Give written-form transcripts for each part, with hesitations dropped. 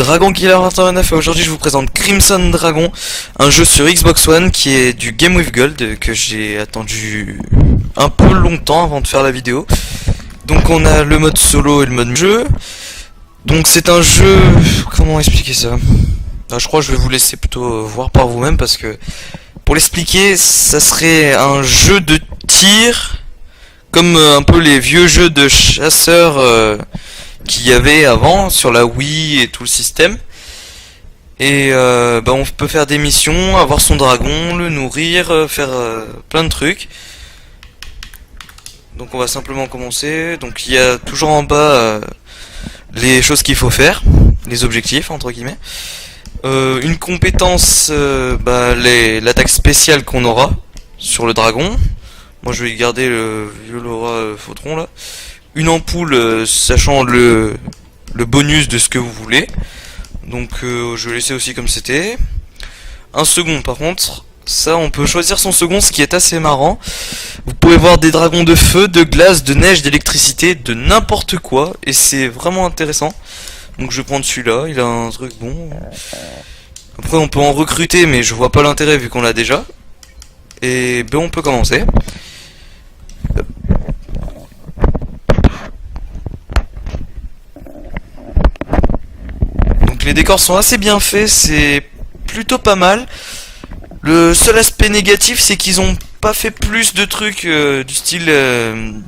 Dragon Killer 89 et aujourd'hui je vous présente Crimson Dragon, un jeu sur Xbox One qui est du Game with Gold que j'ai attendu un peu longtemps avant de faire la vidéo. Donc on a le mode solo et le mode jeu. Donc c'est un jeu... Comment expliquer ça? Je crois que je vais vous laisser plutôt voir par vous-même parce que pour l'expliquer ça serait un jeu de tir comme un peu les vieux jeux de chasseurs qu'il y avait avant sur la Wii et tout le système. Et on peut faire des missions, avoir son dragon, le nourrir, faire plein de trucs. Donc on va simplement commencer. Donc il y a toujours en bas les choses qu'il faut faire, les objectifs entre guillemets. Une compétence, l'attaque spéciale qu'on aura sur le dragon. Moi je vais garder le Violora Phautron là. Une ampoule sachant le bonus de ce que vous voulez. Donc je vais laisser aussi comme c'était. Un second par contre, ça on peut choisir son second, ce qui est assez marrant. Vous pouvez voir des dragons de feu, de glace, de neige, d'électricité, de n'importe quoi. Et c'est vraiment intéressant. Donc je vais prendre celui-là, il a un truc bon. Après on peut en recruter mais je vois pas l'intérêt vu qu'on l'a déjà. Et on peut commencer. Les décors sont assez bien faits, c'est plutôt pas mal. Le seul aspect négatif, c'est qu'ils ont pas fait plus de trucs du style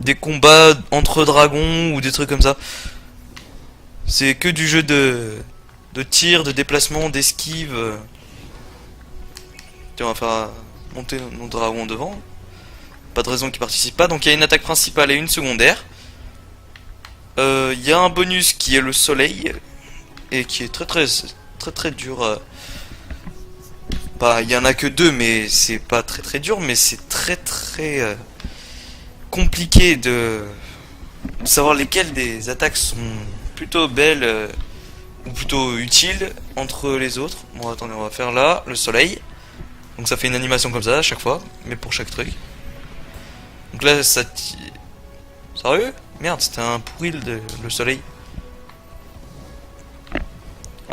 des combats entre dragons ou des trucs comme ça. C'est que du jeu de tir, de déplacement, d'esquive. Tiens, on va faire monter nos dragons devant. Pas de raison qu'ils participent pas. Donc il y a une attaque principale et une secondaire. Il y a un bonus qui est le soleil. Et qui est très dur. Il y en a que deux, mais c'est pas très dur, mais c'est très compliqué de savoir lesquelles des attaques sont plutôt belles ou plutôt utiles entre les autres. Bon, attendez, on va faire là le soleil. Donc ça fait une animation comme ça à chaque fois, mais pour chaque truc. Donc là, ça. Sérieux? Merde, c'était un pourri le soleil.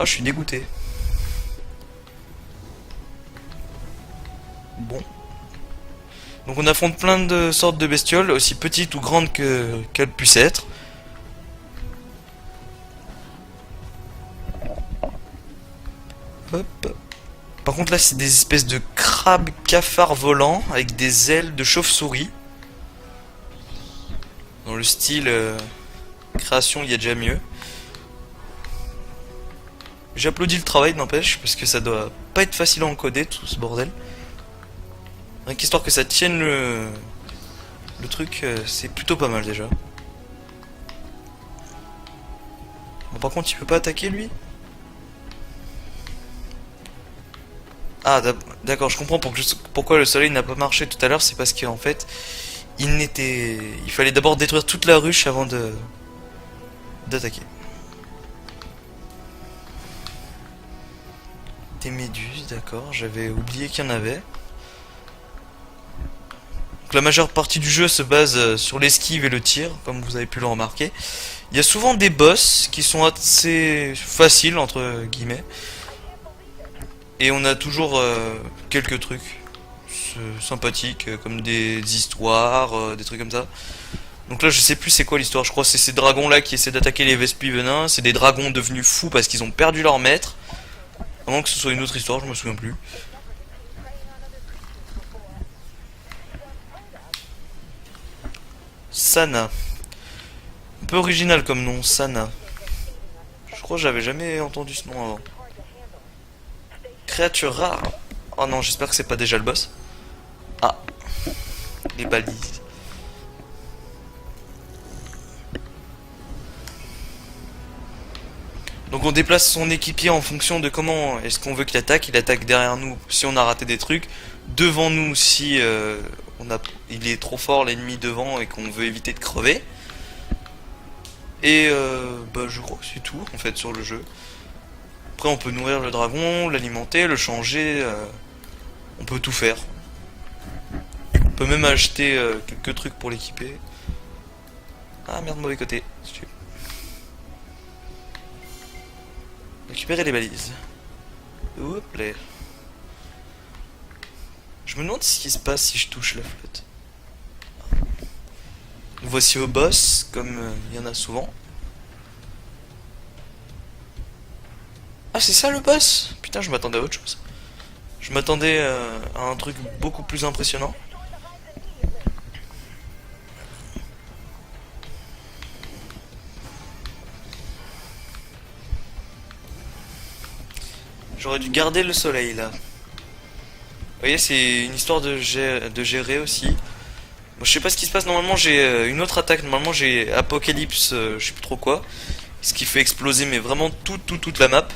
Ah, je suis dégoûté. Bon. Donc on affronte plein de sortes de bestioles, aussi petites ou grandes qu'elles puissent être. Hop. Par contre là c'est des espèces de crabes cafards volants avec des ailes de chauve-souris. Dans le style création il y a déjà mieux. J'applaudis le travail, n'empêche, parce que ça doit pas être facile à encoder tout ce bordel. Rien qu'histoire que ça tienne le truc, c'est plutôt pas mal déjà. Bon, par contre, il peut pas attaquer lui. Ah, d'accord, je comprends pourquoi le soleil n'a pas marché tout à l'heure, c'est parce qu'en fait, il fallait d'abord détruire toute la ruche avant d'attaquer. Des méduses, d'accord, j'avais oublié qu'il y en avait. Donc la majeure partie du jeu se base sur l'esquive et le tir, comme vous avez pu le remarquer. Il y a souvent des boss qui sont assez faciles, entre guillemets. Et on a toujours quelques trucs sympathiques, comme des histoires, des trucs comme ça. Donc là je sais plus c'est quoi l'histoire, je crois que c'est ces dragons là qui essaient d'attaquer les Vespi venins. C'est des dragons devenus fous parce qu'ils ont perdu leur maître. Avant que ce soit une autre histoire, je me souviens plus. Sana. Un peu original comme nom, Sana. Je crois que j'avais jamais entendu ce nom avant. Créature rare. Oh non, j'espère que c'est pas déjà le boss. Ah. Les balises. Donc on déplace son équipier en fonction de comment est-ce qu'on veut qu'il attaque. Il attaque derrière nous si on a raté des trucs, devant nous si il est trop fort l'ennemi devant et qu'on veut éviter de crever. Et je crois que c'est tout en fait sur le jeu. Après on peut nourrir le dragon, l'alimenter, le changer, on peut tout faire. On peut même acheter quelques trucs pour l'équiper. Ah merde, mauvais côté. récupérer les balises. Hop là. Je me demande ce qui se passe si je touche la flotte. Voici au boss, comme il y en a souvent. Ah, c'est ça le boss? Putain, je m'attendais à autre chose. Je m'attendais à un truc beaucoup plus impressionnant. J'aurais dû garder le soleil là. Vous voyez, c'est une histoire de gérer aussi. Bon, je sais pas ce qui se passe. Normalement, j'ai une autre attaque. Normalement, j'ai Apocalypse, je sais plus trop quoi. Ce qui fait exploser, mais vraiment toute la map.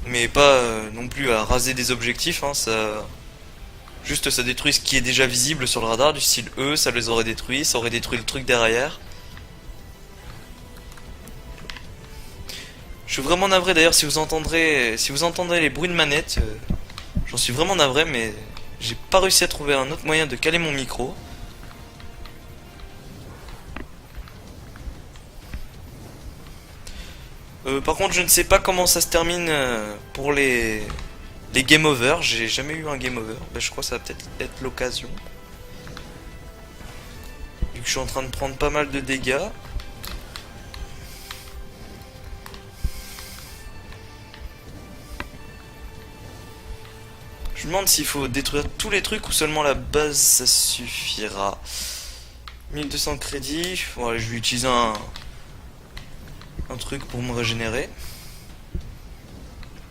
Mais pas non plus à raser des objectifs. Hein, ça, juste, ça détruit ce qui est déjà visible sur le radar. Du style E, ça les aurait détruits. Ça aurait détruit le truc derrière. Je suis vraiment navré d'ailleurs si vous entendrez les bruits de manette. J'en suis vraiment navré, mais j'ai pas réussi à trouver un autre moyen de caler mon micro. Par contre, je ne sais pas comment ça se termine pour les game over. J'ai jamais eu un game over. Ben, je crois que ça va peut-être être l'occasion. Vu que je suis en train de prendre pas mal de dégâts. Je me demande s'il faut détruire tous les trucs ou seulement la base, ça suffira. 1200 crédits. Bon, je vais utiliser un truc pour me régénérer.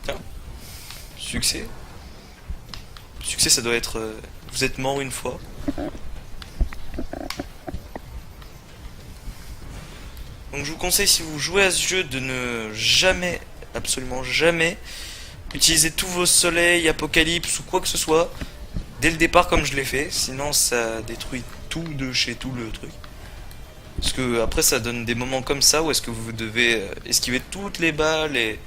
Tiens. Succès. Succès, ça doit être... vous êtes mort une fois. Donc je vous conseille, si vous jouez à ce jeu, de ne jamais, absolument jamais, utiliser tous vos soleils, apocalypse ou quoi que ce soit dès le départ comme je l'ai fait, sinon ça détruit tout de chez tout le truc. Parce que après ça donne des moments comme ça où est-ce que vous devez esquiver toutes les balles et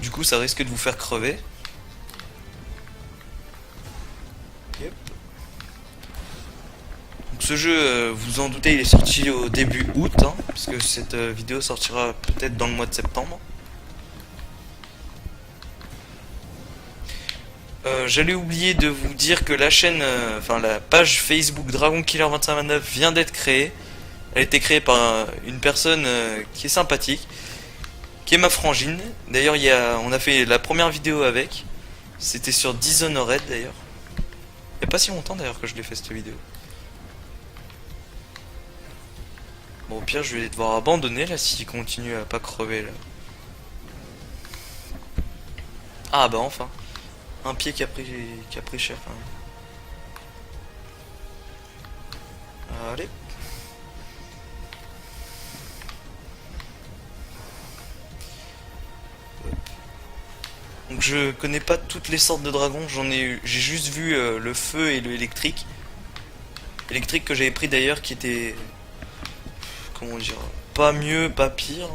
du coup ça risque de vous faire crever. Yep. Donc ce jeu, vous en doutez, il est sorti au début août, hein, parce que cette vidéo sortira peut-être dans le mois de septembre. J'allais oublier de vous dire que la chaîne, enfin la page Facebook Dragon Killer 2529 vient d'être créée. Elle a été créée par une personne qui est sympathique, qui est ma frangine. D'ailleurs, on a fait la première vidéo avec. C'était sur Dishonored d'ailleurs. Il n'y a pas si longtemps d'ailleurs que je l'ai fait cette vidéo. Bon, au pire, je vais devoir abandonner là s'il continue à pas crever là. Ah bah enfin. Un pied qui a pris cher quand même. Allez. Donc je connais pas toutes les sortes de dragons, j'ai juste vu le feu et l'électrique. Électrique que j'avais pris d'ailleurs qui était, comment dire, pas mieux, pas pire.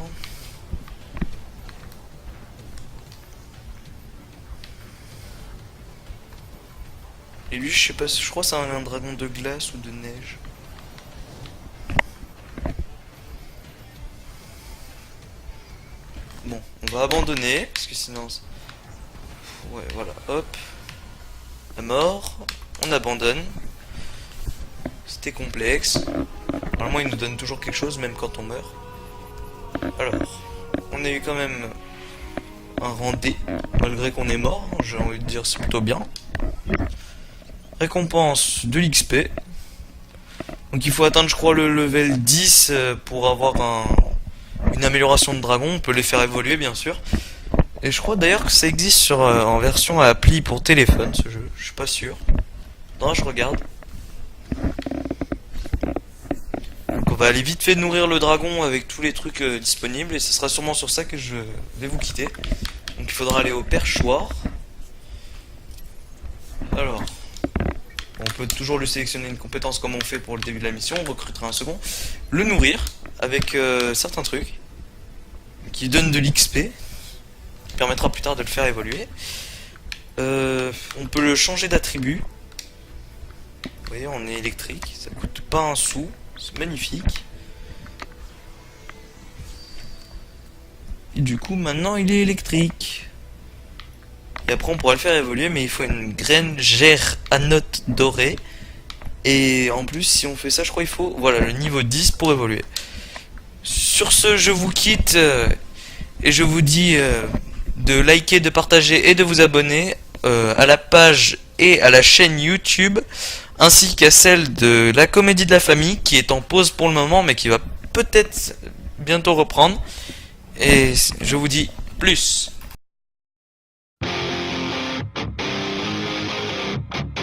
Et lui, je sais pas, je crois que c'est un dragon de glace ou de neige. Bon, on va abandonner, parce que sinon... Ouais, voilà, hop. La mort. On abandonne. C'était complexe. Normalement, il nous donne toujours quelque chose, même quand on meurt. Alors, on a eu quand même un rang D, malgré qu'on est mort. J'ai envie de dire, c'est plutôt bien. Récompense de l'XP. Donc il faut atteindre, je crois, le level 10 pour avoir une amélioration de dragon. On peut les faire évoluer, bien sûr. Et je crois d'ailleurs que ça existe en version à appli pour téléphone, ce jeu. Je suis pas sûr. Non, je regarde. Donc on va aller vite fait nourrir le dragon avec tous les trucs disponibles. Et ce sera sûrement sur ça que je vais vous quitter. Donc il faudra aller au perchoir. Alors... On peut toujours lui sélectionner une compétence comme on fait pour le début de la mission. On recrutera un second. Le nourrir avec certains trucs qui donnent de l'XP. Qui permettra plus tard de le faire évoluer. On peut le changer d'attribut. Vous voyez, on est électrique. Ça coûte pas un sou. C'est magnifique. Et du coup maintenant il est électrique. Et après on pourra le faire évoluer, mais il faut une graine gère anote dorée. Et en plus si on fait ça je crois il faut voilà le niveau 10 pour évoluer. Sur ce je vous quitte et je vous dis de liker, de partager et de vous abonner à la page et à la chaîne YouTube ainsi qu'à celle de la comédie de la famille qui est en pause pour le moment mais qui va peut-être bientôt reprendre. Et je vous dis plus.